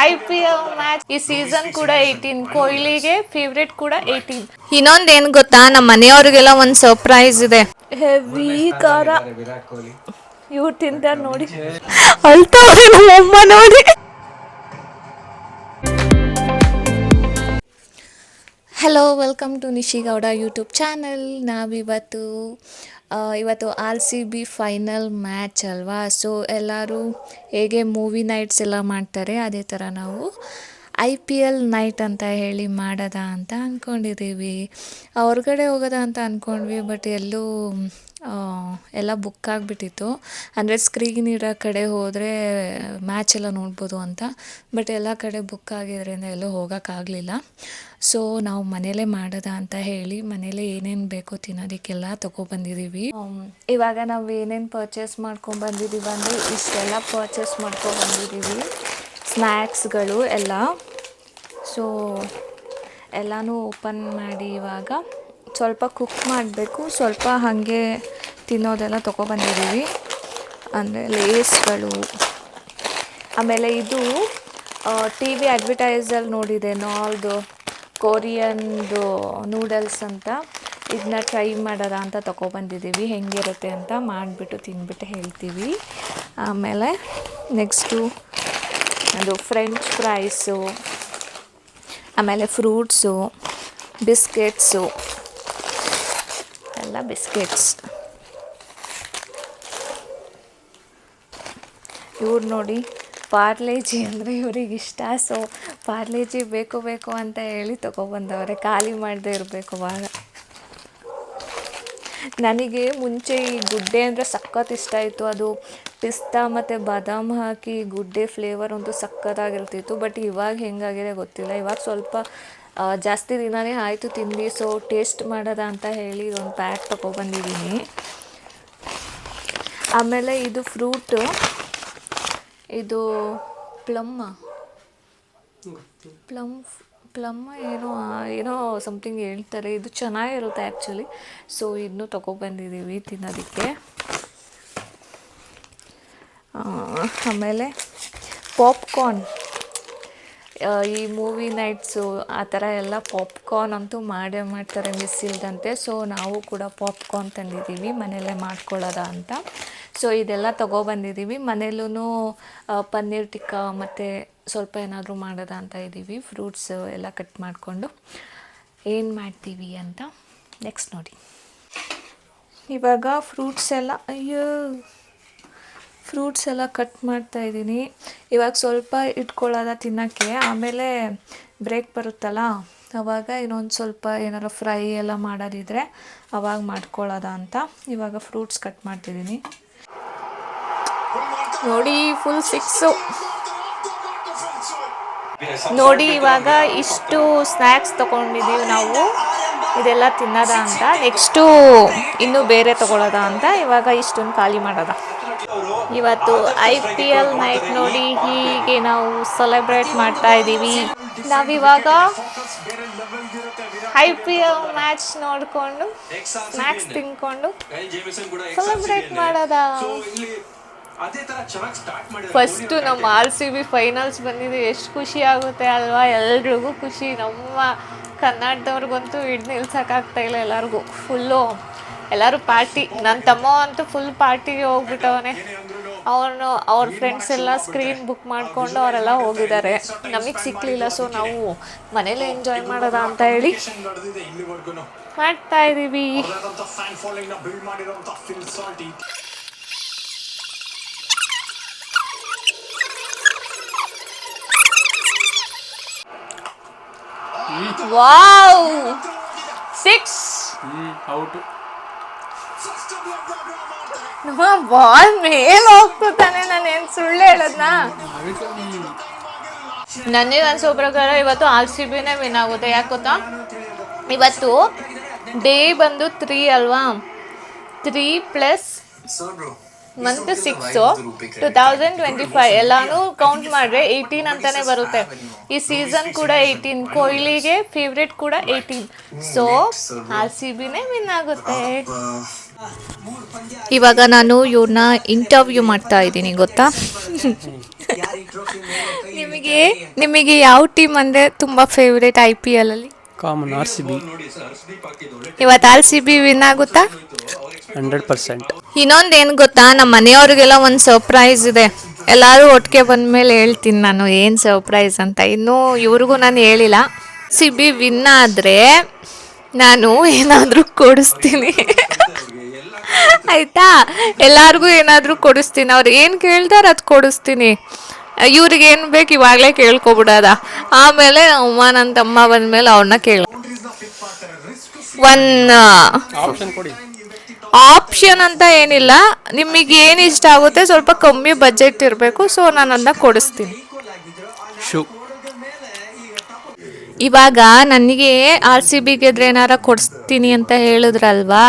IPL match ಈ season ಕೂಡ 18, ಕೊಹ್ಲಿಗೆ favourite ಕೂಡ 18. ಇನ್ನೊಂದು ಏನು ಗೊತ್ತಾ, ನಮ್ಮ ಮನೆಯವ್ರಿಗೆಲ್ಲ ಒಂದು ಸರ್ಪ್ರೈಸ್ ಇದೆ. ಹೆವಿ ಖಾರ ಇವ್ರು ತಿಂತಾರೆ ನೋಡಿ, ಅಳ್ತವ್ರೆ ನಮ್ಮಮ್ಮ ನೋಡಿ. Hello, welcome to ನಿಶಿಗೌಡ YouTube channel. ಇವತ್ತು RCB ಫೈನಲ್ ಮ್ಯಾಚ್ ಅಲ್ವಾ, ಸೊ ಎಲ್ಲರೂ ಹೇಗೆ ಮೂವಿ ನೈಟ್ಸ್ ಎಲ್ಲ ಮಾಡ್ತಾರೆ ಅದೇ ಥರ ನಾವು IPL ನೈಟ್ ಅಂತ ಹೇಳಿ ಮಾಡೋದ ಅಂತ ಅಂದ್ಕೊಂಡಿದ್ದೀವಿ. ಹೊರಗಡೆ ಹೋಗೋದ ಅಂತ ಅಂದ್ಕೊಂಡ್ವಿ, ಬಟ್ ಎಲ್ಲ ಬುಕ್ ಆಗಿಬಿಟ್ಟಿತ್ತು. ಅಂದರೆ ಸ್ಕ್ರೀನ್ ಇರೋ ಕಡೆ ಹೋದರೆ ಮ್ಯಾಚ್ ಎಲ್ಲ ನೋಡ್ಬೋದು ಅಂತ, ಬಟ್ ಎಲ್ಲ ಕಡೆ ಬುಕ್ ಆಗಿದ್ದರಿಂದ ಎಲ್ಲೂ ಹೋಗೋಕ್ಕಾಗಲಿಲ್ಲ. ಸೊ ನಾವು ಮನೇಲೇ ಮಾಡೋದ ಅಂತ ಹೇಳಿ ಮನೇಲೇ ಏನೇನು ಬೇಕೋ ತಿನ್ನೋದಕ್ಕೆಲ್ಲ ತೊಗೊಬಂದಿದ್ದೀವಿ. ಇವಾಗ ನಾವು ಏನೇನು ಪರ್ಚೇಸ್ ಮಾಡ್ಕೊಂಬಂದಿದ್ದೀವಿ ಅಂದರೆ ಇಷ್ಟೆಲ್ಲ ಪರ್ಚೇಸ್ ಮಾಡ್ಕೊಬಂದಿದ್ದೀವಿ, ಸ್ನ್ಯಾಕ್ಸ್ಗಳು ಎಲ್ಲ. ಸೊ ಎಲ್ಲನೂ ಓಪನ್ ಮಾಡಿ ಇವಾಗ ಸ್ವಲ್ಪ ಕುಕ್ ಮಾಡಬೇಕು, ಸ್ವಲ್ಪ ಹಾಗೆ ತಿನ್ನೋದೆಲ್ಲ ತೊಗೊಬಂದಿದ್ದೀವಿ. ಅಂದರೆ ಲೇಸ್ಗಳು, ಆಮೇಲೆ ಇದು TV ಅಡ್ವರ್ಟೈಸಲ್ಲಿ ನೋಡಿದೆ ನಾಲ್ದು ಕೊರಿಯನ್ದು ನೂಡಲ್ಸ್ ಅಂತ, ಇದನ್ನ ಟ್ರೈ ಮಾಡೋದ ಅಂತ ತೊಗೊಬಂದಿದ್ದೀವಿ. ಹೆಂಗಿರುತ್ತೆ ಅಂತ ಮಾಡಿಬಿಟ್ಟು ತಿಂದ್ಬಿಟ್ಟು ಹೇಳ್ತೀವಿ. ಆಮೇಲೆ ನೆಕ್ಸ್ಟು ಅದು ಫ್ರೆಂಚ್ ಫ್ರೈಸು, ಆಮೇಲೆ ಫ್ರೂಟ್ಸು, ಬಿಸ್ಕೆಟ್ಸು, ಎಲ್ಲ ಬಿಸ್ಕೆಟ್ಸ್. ಇವ್ರು ನೋಡಿ ಪಾರ್ಲೇಜಿ ಅಂದರೆ ಇವ್ರಿಗೆ ಇಷ್ಟ, ಸೊ ಪಾರ್ಲೇಜಿ ಬೇಕು ಅಂತ ಹೇಳಿ ತೊಗೊಬಂದವ್ರೆ, ಖಾಲಿ ಮಾಡದೇ ಇರಬೇಕು ಅವಾಗ. ನನಗೆ ಮುಂಚೆ ಈ ಗುಡ್ಡೆ ಅಂದರೆ ಸಖತ್ ಇಷ್ಟ ಇತ್ತು. ಅದು ಪಿಸ್ತಾ ಮತ್ತು ಬಾದಾಮ್ ಹಾಕಿ ಗುಡ್ಡೆ ಫ್ಲೇವರ್ ಅಂತೂ ಸಖತ್ತಾಗಿರ್ತಿತ್ತು. ಬಟ್ ಇವಾಗ ಹೆಂಗಾಗಿದೆ ಗೊತ್ತಿಲ್ಲ. ಇವಾಗ ಸ್ವಲ್ಪ ಜಾಸ್ತಿ ದಿನವೇ ಆಯಿತು ತಿಂದು, ಸೊ ಟೇಸ್ಟ್ ಮಾಡೋದ ಅಂತ ಹೇಳಿ ಒಂದು ಪ್ಯಾಕ್ ತೊಗೊಬಂದಿದ್ದೀನಿ. ಆಮೇಲೆ ಇದು ಫ್ರೂಟು, ಇದು ಪ್ಲಮ್ ಏನೋ ಸಮಥಿಂಗ್ ಹೇಳ್ತಾರೆ, ಇದು ಚೆನ್ನಾಗಿರುತ್ತೆ ಆ್ಯಕ್ಚುಲಿ. ಸೊ ಇದನ್ನು ತೊಗೊಬಂದಿದ್ದೀವಿ ತಿನ್ನೋದಕ್ಕೆ. ಆಮೇಲೆ ಪಾಪ್ಕಾರ್ನ್, ಈ ಮೂವಿ ನೈಟ್ಸು ಆ ಥರ ಎಲ್ಲ ಪಾಪ್ಕಾರ್ನ್ ಅಂತೂ ಮಾಡೇ ಮಾಡ್ತಾರೆ ಮಿಸ್ ಇಲ್ದಂತೆ. ಸೊ ನಾವು ಕೂಡ ಪಾಪ್ಕಾರ್ನ್ ತಂದಿದ್ದೀವಿ ಮನೆಯಲ್ಲೇ ಮಾಡ್ಕೊಳ್ಳೋದ ಅಂತ. ಸೊ ಇದೆಲ್ಲ ತೊಗೊಬಂದಿದ್ದೀವಿ. ಮನೇಲೂ ಪನ್ನೀರ್ ಟಿಕ್ಕಾ ಮತ್ತು ಸ್ವಲ್ಪ ಏನಾದರೂ ಮಾಡೋದ ಅಂತ ಇದ್ದೀವಿ. ಫ್ರೂಟ್ಸ್ ಎಲ್ಲ ಕಟ್ ಮಾಡಿಕೊಂಡು ಏನು ಮಾಡ್ತೀವಿ ಅಂತ ನೆಕ್ಸ್ಟ್ ನೋಡಿ. ಇವಾಗ ಫ್ರೂಟ್ಸ್ ಎಲ್ಲ ಕಟ್ ಮಾಡ್ತಾಯಿದ್ದೀನಿ. ಇವಾಗ ಸ್ವಲ್ಪ ಇಟ್ಕೊಳ್ಳೋದ ತಿನ್ನೋಕ್ಕೆ, ಆಮೇಲೆ ಬ್ರೇಕ್ ಬರುತ್ತಲ್ಲ ಆವಾಗ ಇನ್ನೊಂದು ಸ್ವಲ್ಪ ಏನಾರು ಫ್ರೈ ಎಲ್ಲ ಮಾಡೋದಿದ್ರೆ ಅವಾಗ ಮಾಡ್ಕೊಳ್ಳೋದ ಅಂತ ಇವಾಗ ಫ್ರೂಟ್ಸ್ ಕಟ್ ಮಾಡ್ತಿದ್ದೀನಿ. ನೋಡಿ ಫುಲ್ 6 ನೋಡಿ. ಇವಾಗ ಇಷ್ಟು ಸ್ನ್ಯಾಕ್ಸ್ ತೊಗೊಂಡಿದ್ದೀವಿ ನಾವು, ಇದೆಲ್ಲ ತಿನ್ನೋದ ಅಂತ. ನೆಕ್ಸ್ಟು ಇನ್ನೂ ಬೇರೆ ತೊಗೊಳ್ಳೋದ ಅಂತ ಇವಾಗ ಇಷ್ಟೊಂದು ಖಾಲಿ ಮಾಡೋದ. ಇವತ್ತು IPL ನೈಟ್ ನೋಡಿ ಹೀಗೆ ನಾವು ಸೆಲೆಬ್ರೇಟ್ ಮಾಡ್ತಾ ಇದ್ದೀವಿ. ನಾವಿವಾಗ IPL ಮ್ಯಾಚ್ ನೋಡಿಕೊಂಡು ಸ್ನ್ಯಾಕ್ಸ್ ತಿನ್ಕೊಂಡು ಸೆಲೆಬ್ರೇಟ್ ಮಾಡೋದ. ಫಸ್ಟು ನಮ್ಮ RCB ಫೈನಲ್ಸ್ ಬಂದಿದ್ದು ಎಷ್ಟು ಖುಷಿ ಆಗುತ್ತೆ ಅಲ್ವಾ, ಎಲ್ರಿಗೂ ಖುಷಿ. ನಮ್ಮ ಕರ್ನಾಟಕದವ್ರಿಗಂತೂ ಹಿಡ್ದು ನಿಲ್ಸೋಕ್ಕಾಗ್ತಾಯಿಲ್ಲ, ಎಲ್ಲರೂ ಪಾರ್ಟಿ. ನನ್ನ ತಮ್ಮ ಅಂತೂ ಫುಲ್ ಪಾರ್ಟಿಗೆ ಹೋಗ್ಬಿಟ್ಟವನೆ. ಅವ್ರ ಫ್ರೆಂಡ್ಸ್ ಎಲ್ಲ ಸ್ಕ್ರೀನ್ ಬುಕ್ ಮಾಡಿಕೊಂಡು ಅವರೆಲ್ಲ ಹೋಗಿದ್ದಾರೆ, ನಮಗೆ ಸಿಕ್ಕಲಿಲ್ಲ. ಸೊ ನಾವು ಮನೇಲಿ ಎಂಜಾಯ್ ಮಾಡೋದ ಅಂತ ಹೇಳಿ ಮಾಡ್ತಾ ಇದ್ದೀವಿ. Wow 6 out. ಬಾಲ್ ಮೇಲೆ ಹೋಗ್ತಾನೆ, ನಾನೇನು ಸುಳ್ಳು ಹೇಳದ್ನಾ? ನನಗೆ ಅನ್ಸೋ ಪ್ರಕಾರ ಇವತ್ತು RCBನೇ ವಿನ್ ಆಗುತ್ತೆ. ಯಾಕೆ ಗೊತ್ತಾ, ಇವತ್ತು ಡೇ ಬಂದು 3 ಅಲ್ವಾ, 3 ಪ್ಲಸ್ ಮಂತ್ 6 2025 ಎಲ್ಲಾನು ಕೌಂಟ್ ಮಾಡಿದ್ರೆ 18 ಅಂತಾನೆ ಬರುತ್ತೆ. ಈ ಸೀಸನ್ ಕೂಡ 18, ಕೊಹ್ಲಿಗೆ ಫೇವ್ರೆಟ್ ಕೂಡ 18. ಸೊ RCBನೇ ವಿನ್ ಆಗುತ್ತೆ. ಇವಾಗ ನಾನು ಇವ್ರನ್ನ ಇಂಟರ್ವ್ಯೂ ಮಾಡ್ತಾ ಇದ್ದೀನಿ ಗೊತ್ತಾ. ನಿಮಗೆ ನಿಮಗೆ ಯಾವ ಟೀಮ್ ಅಂದರೆ ತುಂಬ ಫೇವ್ರೇಟ್ IPL ಅಲ್ಲಿ? ಕಾಮನ್ RCB ಇವತ್ತು RCB ವಿನ್ ಆಗುತ್ತಾ? 100%. ಇನ್ನೊಂದು ಏನು ಗೊತ್ತಾ, ನಮ್ಮ ಮನೆಯವ್ರಿಗೆಲ್ಲ ಒಂದು ಸರ್ಪ್ರೈಸ್ ಇದೆ. ಎಲ್ಲರೂ ಒಟ್ಟಿಗೆ ಬಂದಮೇಲೆ ಹೇಳ್ತೀನಿ ನಾನು ಏನು ಸರ್ಪ್ರೈಸ್ ಅಂತ. ಇನ್ನೂ ಇವ್ರಿಗೂ ನಾನು ಹೇಳಿಲ್ಲ. CB ವಿನ್ ಆದರೆ ನಾನು ಏನಾದರೂ ಕೊಡಿಸ್ತೀನಿ ಆಯಿತಾ? ಎಲ್ಲರಿಗೂ ಏನಾದರೂ ಕೊಡಿಸ್ತೀನಿ. ಅವ್ರು ಏನು ಕೇಳ್ತಾರೆ ಅದು ಕೊಡಿಸ್ತೀನಿ. ಇವ್ರಿಗೆ ಏನು ಬೇಕು ಇವಾಗಲೇ ಕೇಳ್ಕೊಬಿಡೋದ. ಆಮೇಲೆ ಅಮ್ಮ ನನ್ನ ತಮ್ಮ ಬಂದಮೇಲೆ ಅವ್ರನ್ನ ಒಂದು ಆಪ್ಷನ್ ಕೊಡಿ. ಆಪ್ಷನ್ ಅಂತ ಏನಿಲ್ಲ, ನಿಮಗೆ ಏನು ಇಷ್ಟ ಆಗುತ್ತೆ, ಸ್ವಲ್ಪ ಕಮ್ಮಿ ಬಜೆಟ್ ಇರಬೇಕು. ಸೊ ನಾನು ಅದನ್ನ ಕೊಡಿಸ್ತೀನಿ. ಶೂ. ಇವಾಗ ನನಗೆ RCB ಗೆದ್ರೆ ಏನಾರ ಕೊಡಿಸ್ತೀನಿ ಅಂತ ಹೇಳಿದ್ರಲ್ವಾ,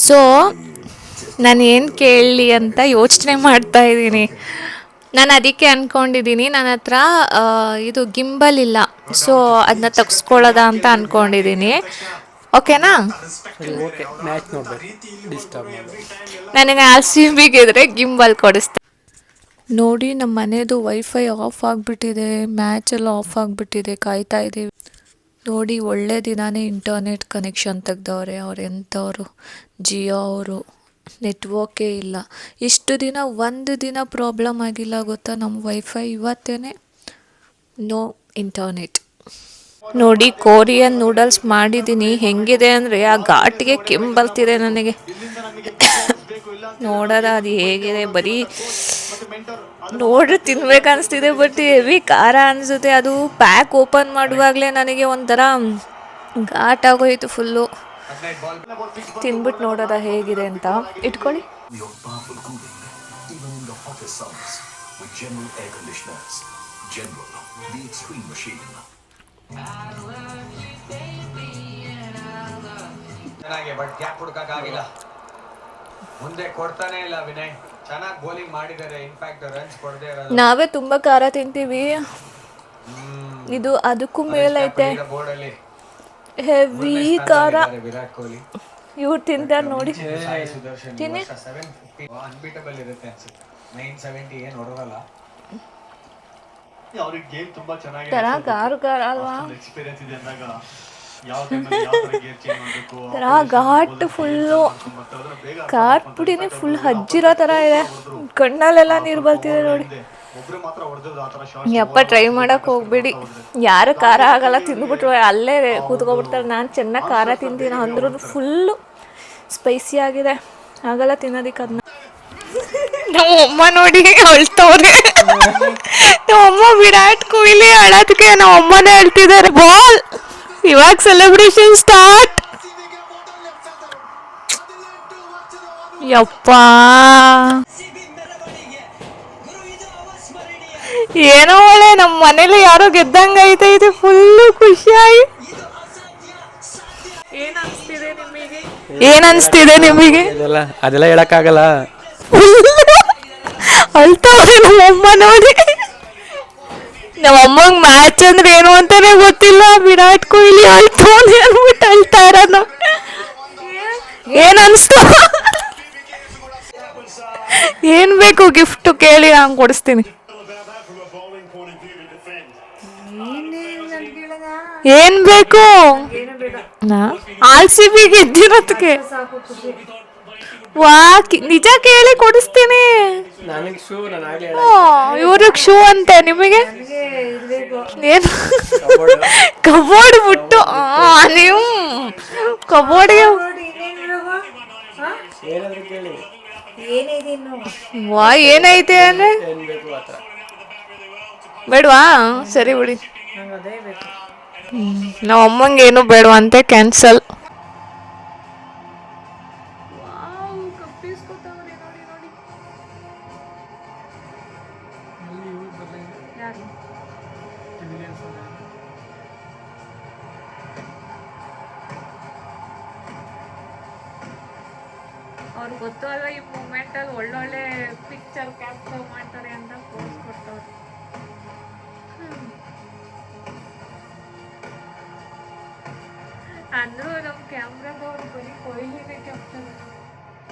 ಸೊ ನಾನು ಏನು ಕೇಳಲಿ ಅಂತ ಯೋಚನೆ ಮಾಡ್ತಾ ಇದ್ದೀನಿ. ನಾನು ಅದಕ್ಕೆ ಅಂದ್ಕೊಂಡಿದ್ದೀನಿ, ನನ್ನ ಹತ್ರ ಇದು ಗಿಂಬಲ್ ಇಲ್ಲ, ಸೊ ಅದನ್ನ ತೆಗ್ಸ್ಕೊಳ್ಳೋದ ಅಂತ ಅಂದ್ಕೊಂಡಿದ್ದೀನಿ. ಓಕೆನಾ? ಓಕೆ, ಮ್ಯಾಚ್ ನೋಡ್ಬೇಕು, ಡಿಸ್ಟರ್ಬ್ ಮಾಡಿ. ನನಗೆ RCB ಗೆದ್ರೆ ಗಿಂಬಲ್ ಕೊಡಿಸ್ತೀನಿ. ನೋಡಿ, ನಮ್ಮ ಮನೆಯದು ವೈಫೈ ಆಫ್ ಆಗಿಬಿಟ್ಟಿದೆ, ಮ್ಯಾಚೆಲ್ಲ ಆಫ್ ಆಗಿಬಿಟ್ಟಿದೆ, ಕಾಯ್ತಾ ಇದ್ದೀವಿ. ನೋಡಿ, ಒಳ್ಳೆ ದಿನಾನೇ ಇಂಟರ್ನೆಟ್ ಕನೆಕ್ಷನ್ ತೆಗ್ದವ್ರೆ ಅವ್ರು. ಎಂಥವ್ರು ಜಿಯೋ ಅವರು. ನೆಟ್ವರ್ಕೇ ಇಲ್ಲ. ಇಷ್ಟು ದಿನ ಒಂದು ದಿನ ಪ್ರಾಬ್ಲಮ್ ಆಗಿಲ್ಲ ಗೊತ್ತಾ ನಮ್ಮ ವೈಫೈ. ಇವತ್ತೇ ನೋ ಇಂಟರ್ನೆಟ್. ನೋಡಿ, ಕೋರಿಯನ್ ನೂಡಲ್ಸ್ ಮಾಡಿದ್ದೀನಿ. ಹೆಂಗಿದೆ ಅಂದರೆ ಆ ಘಾಟಿಗೆ ಕೆಮ್ಮು ಬರ್ತಿದೆ ನನಗೆ. ನೋಡೋದ ಅದು ಹೇಗಿದೆ, ಬರೀ ನೋಡ್ರಿ ತಿನ್ಬೇಕನ್ನಿಸ್ತಿದೆ, ಬಟ್ ಹೆವಿ ಖಾರ ಅನಿಸುತ್ತೆ. ಅದು ಪ್ಯಾಕ್ ಓಪನ್ ಮಾಡುವಾಗಲೇ ನನಗೆ ಒಂಥರ ಘಾಟ್ ಆಗೋಯ್ತು ಫುಲ್ಲು. ತಿನ್ಬಿಟ್ಟು ನೋಡೋದ ಹೇಗಿದೆ ಅಂತ. ಇಟ್ಕೊಳ್ಳಿ. ಬಟ್ ಗ್ಯಾಪ್ ಹುಡುಕಾಗಿಲ್ಲ, ಮುಂದೆ ಕೊಡ್ತಾನೆ ಇಲ್ಲ ವಿನಯ್. ಚೆನ್ನಾಗಿ ಬೌಲಿಂಗ್ ಮಾಡಿದ್ದಾರೆ, ಇನ್ಫ್ಯಾಕ್ಟ್ ರನ್ಸ್ ಕೊಡದೇ ಇರೋದು. ನಾವೇ ತುಂಬಾ ಖಾರ ತಿಂತೀವಿ, ಇದು ಅದಕ್ಕೂ ಮೇಲೈತೆ ಹೆವಿ ಖಾರ. ವಿರಾಟ್ ಕೊಹ್ಲಿ ಇವ್ರು ತಿಂತಾರೆ ನೋಡಿ. ತಿನ್ನಿ. ಅನ್ಬೀಟಬಲ್ ಇರುತ್ತೆ ಅನ್ಸುತ್ತೆ. 970 ಏನು ಹೊರಗಲ್ಲ. ಅವ್ರಿಗೆ ಗೇಮ್ ತುಂಬಾ ಚೆನ್ನಾಗಿದೆ. ತರ ಖಾರ ಖಾರ ಅಲ್ವಾ? ಎಕ್ಸ್ಪೀರಿಯನ್ಸ್ ಇದೆ ಅಂದಾಗ ಯಾವ ಟೈಮಲ್ಲಿ ಯಾವ ತರ ಗೇರ್ ಚೇಂಜ್ ಮಾಡಬೇಕು, ತರ ಘಾಟ್ ಫುಲ್ಲು. ಖಾರ ಪುಡಿನೇ ಫುಲ್ ಹಜ್ಜಿರೋ ಥರ ಇದೆ. ಕಣ್ಣಲ್ಲೆಲ್ಲ ನೀರು ಬರ್ತಿದೆ ನೋಡಿ. ಒಬ್ರು ಮಾತ್ರ ಹೊಡೆದ್ರು ಆ ತರ ಶಾಟ್. ಯಪ್ಪ, ಟ್ರೈ ಮಾಡಕ್ಕೆ ಹೋಗ್ಬೇಡಿ. ಯಾರು ಖಾರ ಆಗಲ್ಲ ತಿಂದ್ಬಿಟ್ರು ಅಲ್ಲೇ ಕೂತ್ಕೊಬಿಡ್ತಾರೆ. ನಾನು ಚೆನ್ನಾಗಿ ಖಾರ ತಿಂತೀನಿ ಅಂದ್ರೂ ಫುಲ್ಲು ಸ್ಪೈಸಿ ಆಗಿದೆ, ಆಗಲ್ಲ ತಿನ್ನೋದಕ್ಕೆ ಅದನ್ನ. ನಮ್ಮಮ್ಮ ನೋಡಿ ಅಳ್ತವ್ರೆ. ನಮ್ಮಮ್ಮ ವಿರಾಟ್ ಕೊಹ್ಲಿ ಅಳೋದಕ್ಕೆ ನಮ್ಮಮ್ಮನೇ ಹೇಳ್ತಿದ್ದಾರೆ. ಬಾಲ್ ಇವಾಗ ಸೆಲೆಬ್ರೇಷನ್ ಸ್ಟಾರ್ಟ್. ಯಪ್ಪ, ಏನೋ ಒಳ್ಳೆ ನಮ್ಮ ಮನೇಲಿ ಯಾರೋ ಗೆದ್ದಂಗೈತೆ. ಇದು ಫುಲ್ಲು ಖುಷಿಯಾಗಿ. ಏನನ್ಸ್ತಿದೆ ನಿಮಗೆ? ಅದೆಲ್ಲ ಹೇಳಕ್ಕಾಗಲ್ಲ. ಅಳ್ತಾವ್ರೆ ನಮ್ಮಮ್ಮ ನೋಡಿ. ನಮ್ಮಮ್ಮಂಗೆ ಮ್ಯಾಚ್ ಅಂದ್ರೆ ಏನು ಅಂತಾನೆ ಗೊತ್ತಿಲ್ಲ. ವಿರಾಟ್ ಕೊಹ್ಲಿ ಅಳ್ತವನೆ ಅಂದ್ಬಿಟ್ಟು ಅಳ್ತಾ ಇರೋದು. ಏನ್ ಅನ್ಸ್ತು? ಏನ್ ಬೇಕು ಗಿಫ್ಟ್ ಕೇಳಿ, ನಾನು ಕೊಡಿಸ್ತೀನಿ. ಏನ್ ಬೇಕು? RCB ಗೆದ್ದಿರೋದಕ್ಕೆ ವಾ, ನಿಜ ಕೇಳಿ ಕೊಡಿಸ್ತೀನಿ. ಇವ್ರಿಗೆ ಶೂ ಅಂತೆ, ನಿಮಗೆ ಏನು? ಕಬೋರ್ಡ್ ಬಿಟ್ಟು ನೀವು ಕಬೋರ್ಡ್ಗೆ ವಾ, ಏನೈತೆ ಅಂದ್ರೆ ಬೇಡವಾ? ಸರಿ ಬಿಡಿ, ನಮ್ಮ ಅಮ್ಮಂಗೆ ಏನು ಬೇಡವಂತೆ, ಕ್ಯಾನ್ಸಲ್. ಅವ್ರಿಗೆ ಗೊತ್ತು ಅಲ್ವಾ ಈ ಮೂಮೆಂಟಲ್ಲಿ ಒಳ್ಳೊಳ್ಳೆ ಪಿಕ್ಚರ್ ಕ್ಯಾಪ್ಚರ್ ಮಾಡ್ತಾರೆ ಅಂತ ಪೋಸ್ ಕೊಟ್ಟವ್ರು. ಅಂದರೂ ನಮ್ಮ ಕ್ಯಾಮ್ರಾದವ್ರು ಬರೀ ಕೊಹ್ಲಿನೇ ಕ್ಯಾಪ್ಚರ್